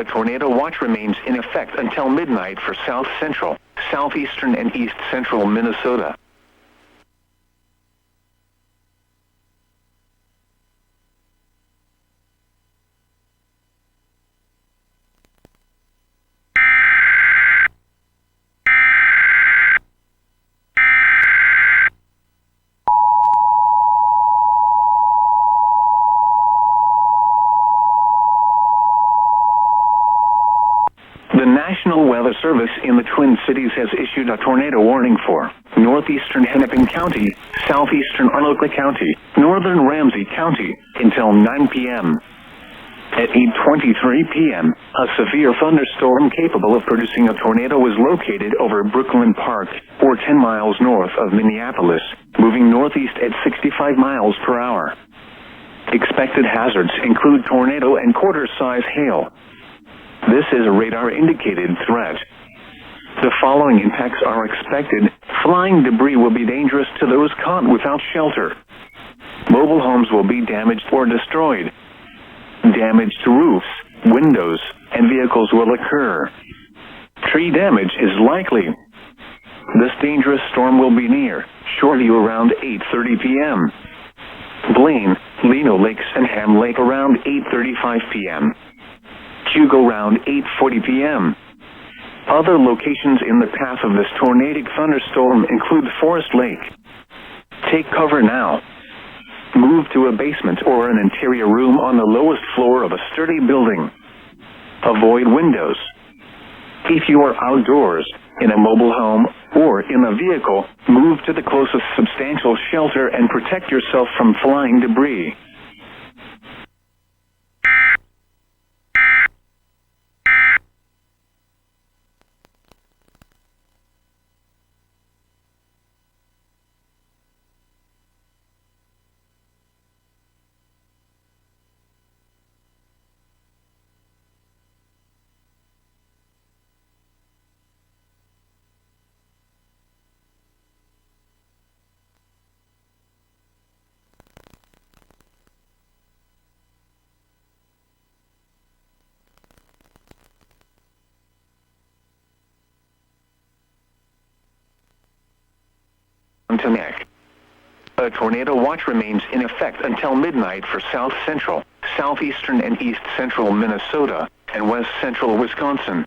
A tornado watch remains in effect until midnight for south central, southeastern and east central Minnesota. The National Weather Service in the Twin Cities has issued a tornado warning for northeastern Hennepin County, southeastern Arlington County, northern Ramsey County until 9 p.m. At 8:23 p.m., a severe thunderstorm capable of producing a tornado was located over Brooklyn Park, or 10 miles north of Minneapolis, moving northeast at 65 miles per hour. Expected hazards include tornado and quarter-size hail. This is a radar-indicated threat. The following impacts are expected. Flying debris will be dangerous to those caught without shelter. Mobile homes will be damaged or destroyed. Damage to roofs, windows, and vehicles will occur. Tree damage is likely. This dangerous storm will be near shortly around 8:30 p.m. Blaine, Lino Lakes, and Ham Lake around 8:35 p.m. Hugo around 8:40 p.m. Other locations in the path of this tornadic thunderstorm include Forest Lake. Take cover now. Move to a basement or an interior room on the lowest floor of a sturdy building. Avoid windows. If you are outdoors, in a mobile home, or in a vehicle, move to the closest substantial shelter and protect yourself from flying debris. A tornado watch remains in effect until midnight for south central, southeastern and east central Minnesota, and west central Wisconsin.